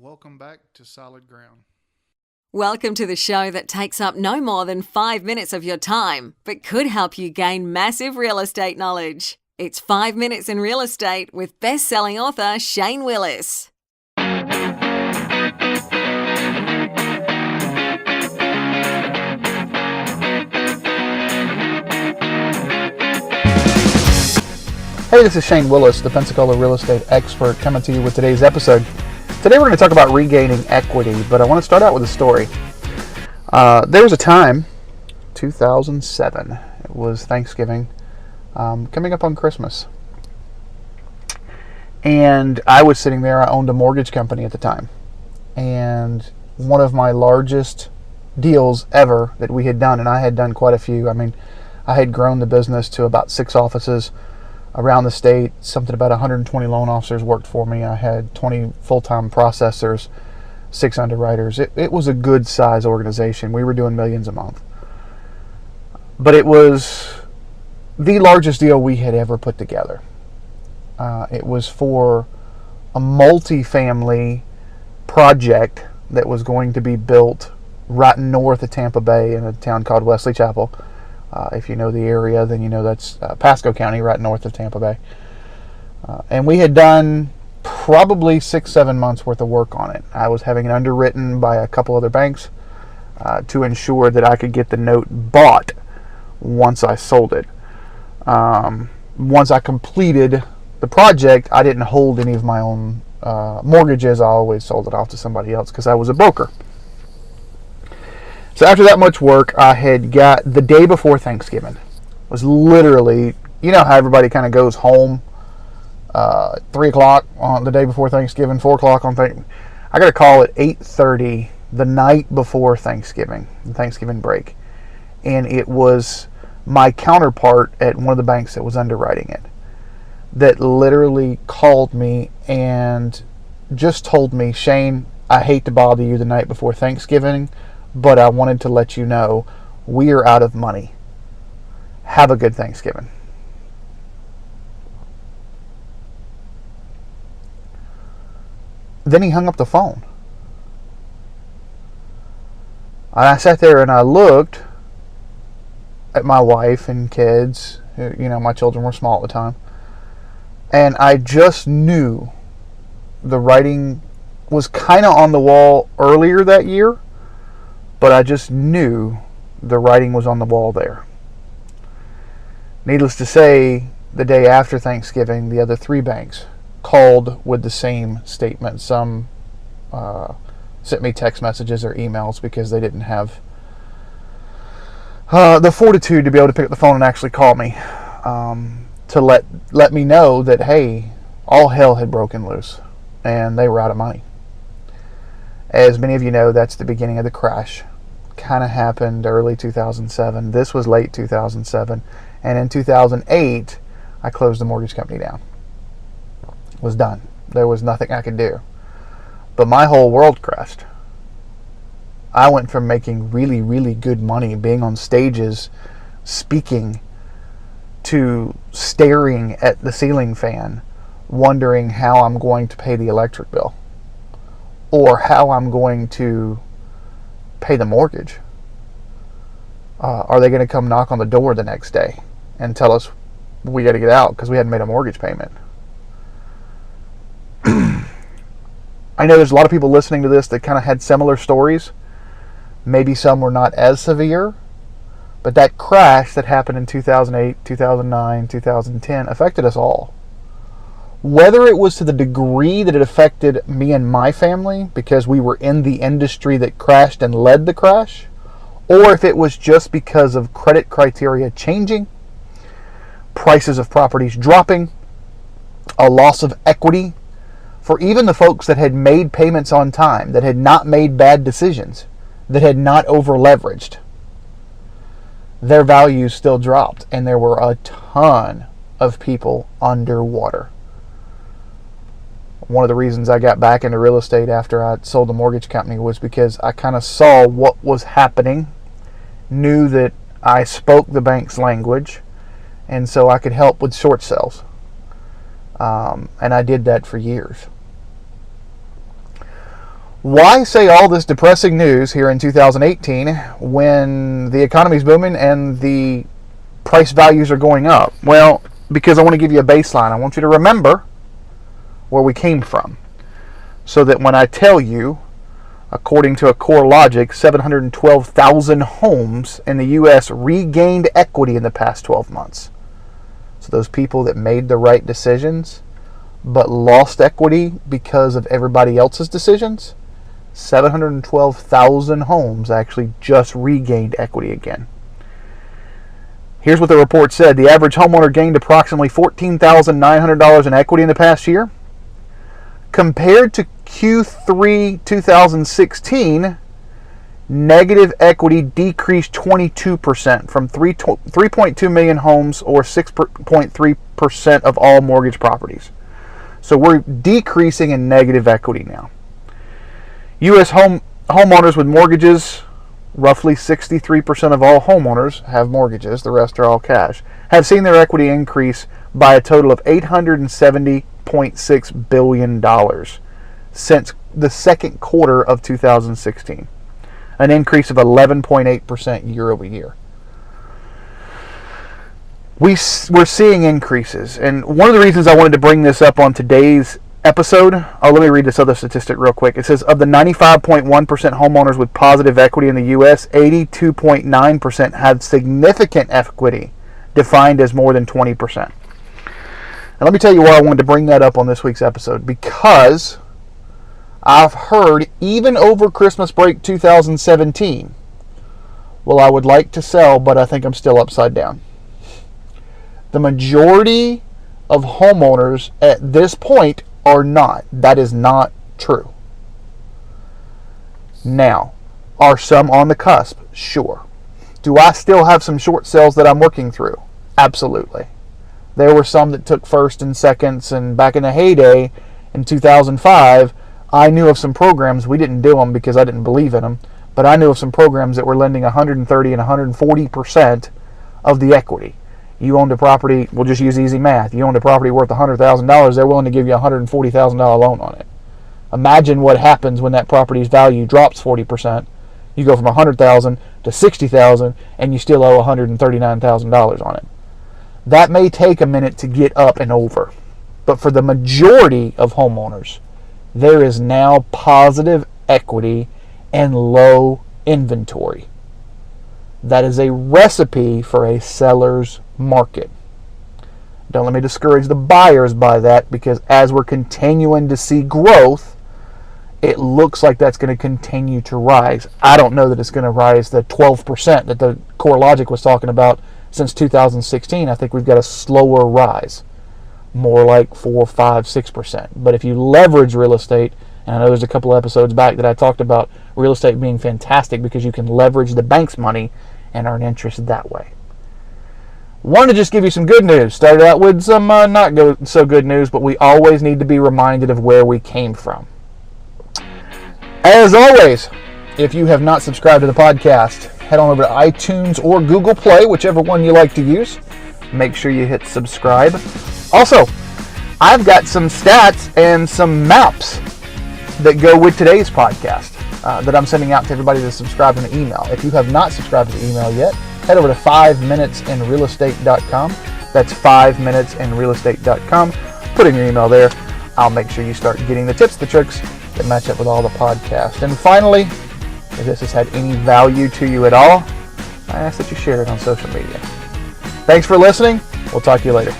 Welcome back to Solid Ground. Welcome to the show that takes up no more than 5 minutes of your time, but could help you gain massive real estate knowledge. It's 5 Minutes in Real Estate with best-selling author Shane Willis. Hey, this is Shane Willis, the Pensacola real estate expert, coming to you with today's episode. Today we're going to talk about regaining equity, but I want to start out with a story. There was a time, 2007, it was Thanksgiving, coming up on Christmas. And I was sitting there, I owned a mortgage company at the time. And one of my largest deals ever that we had done, and I had done quite a few. I mean, I had grown the business to about 6 offices around the state. Something about 120 loan officers worked for me. I had 20 full-time processors, 6 underwriters. It was a good size organization. We were doing millions a month. But it was the largest deal we had ever put together. It was for a multi-family project that was going to be built right north of Tampa Bay in a town called Wesley Chapel. If you know the area, then you know that's Pasco County, right north of Tampa Bay. And we had done probably 6-7 months worth of work on it. I was having it underwritten by a couple other banks to ensure that I could get the note bought once I sold it. Once I completed the project, I didn't hold any of my own mortgages. I always sold it off to somebody else because I was a broker. So after that much work, I had got the day before Thanksgiving. It was literally, you know how everybody kind of goes home 3 o'clock on the day before Thanksgiving, 4 o'clock on Thanksgiving. I got a call at 8:30 the night before Thanksgiving, the Thanksgiving break. And it was my counterpart at one of the banks that was underwriting it that literally called me and just told me, Shane, I hate to bother you the night before Thanksgiving, but I wanted to let you know we are out of money. Have a good Thanksgiving. Then he hung up the phone. And I sat there and I looked at my wife and kids. You know, my children were small at the time. And I just knew the writing was kind of on the wall earlier that year. But I just knew the writing was on the wall there. Needless to say, the day after Thanksgiving, the other 3 banks called with the same statement. Some sent me text messages or emails because they didn't have the fortitude to be able to pick up the phone and actually call me to let me know that, hey, all hell had broken loose and they were out of money. As many of you know, that's the beginning of the crash. Kind of happened early 2007. This was late 2007. And in 2008, I closed the mortgage company down. It was done. There was nothing I could do. But my whole world crashed. I went from making really, really good money, being on stages, speaking, to staring at the ceiling fan, wondering how I'm going to pay the electric bill. Or how I'm going to pay the mortgage. Are they going to come knock on the door the next day and tell us we got to get out because we hadn't made a mortgage payment? I know there's a lot of people listening to this that kind of had similar stories. Maybe some were not as severe, but that crash that happened in 2008, 2009, 2010 affected us all. Whether it was to the degree that it affected me and my family because we were in the industry that crashed and led the crash, or if it was just because of credit criteria changing, prices of properties dropping, a loss of equity for even the folks that had made payments on time, that had not made bad decisions, that had not over-leveraged, their values still dropped, and there were a ton of people underwater. One of the reasons I got back into real estate after I sold the mortgage company was because I kind of saw what was happening, knew that I spoke the bank's language, and so I could help with short sales. And I did that for years. Why say all this depressing news here in 2018 when the economy's booming and the price values are going up? Well, because I want to give you a baseline. I want you to remember where we came from, so that when I tell you, according to a CoreLogic, 712,000 homes in the U.S. regained equity in the past 12 months. So those people that made the right decisions but lost equity because of everybody else's decisions, 712,000 homes actually just regained equity again. Here's what the report said. The average homeowner gained approximately $14,900 in equity in the past year. Compared to Q3 2016, negative equity decreased 22% from 3.2 million homes, or 6.3% of all mortgage properties. So we're decreasing in negative equity now. U.S. homeowners with mortgages, roughly 63% of all homeowners have mortgages, the rest are all cash, have seen their equity increase by a total of $870.6 billion since the second quarter of 2016, an increase of 11.8% year over year. We're seeing increases, and one of the reasons I wanted to bring this up on today's episode, let me read this other statistic real quick. It says, of the 95.1% homeowners with positive equity in the U.S., 82.9% have significant equity, defined as more than 20%. And let me tell you why I wanted to bring that up on this week's episode, because I've heard, even over Christmas break 2017, well, I would like to sell, but I think I'm still upside down. The majority of homeowners at this point are not. That is not true. Now, are some on the cusp? Sure. Do I still have some short sales that I'm working through? Absolutely. There were some that took first and seconds, and back in the heyday in 2005, I knew of some programs. We didn't do them because I didn't believe in them, but I knew of some programs that were lending 130 and 140% of the equity. You owned a property, we'll just use easy math. You owned a property worth $100,000, they're willing to give you a $140,000 loan on it. Imagine what happens when that property's value drops 40%. You go from $100,000 to $60,000, and you still owe $139,000 on it. That may take a minute to get up and over, but for the majority of homeowners, there is now positive equity and low inventory. That is a recipe for a seller's market. Don't let me discourage the buyers by that, because as we're continuing to see growth, it looks like that's going to continue to rise. I don't know that it's going to rise the 12% that the CoreLogic was talking about since 2016. I think we've got a slower rise, more like 4, 5, 6%. But if you leverage real estate, and I know there's a couple episodes back that I talked about real estate being fantastic because you can leverage the bank's money and earn interest that way. Wanted to just give you some good news. Started out with some not so good news, but we always need to be reminded of where we came from. As always, if you have not subscribed to the podcast, head on over to iTunes or Google Play, whichever one you like to use. Make sure you hit subscribe. Also, I've got some stats and some maps that go with today's podcast that I'm sending out to everybody to subscribe in the email. If you have not subscribed to the email yet, head over to 5minutesinrealestate.com. That's 5minutesinrealestate.com. Put in your email there. I'll make sure you start getting the tips, the tricks that match up with all the podcasts. And finally, if this has had any value to you at all, I ask that you share it on social media. Thanks for listening. We'll talk to you later.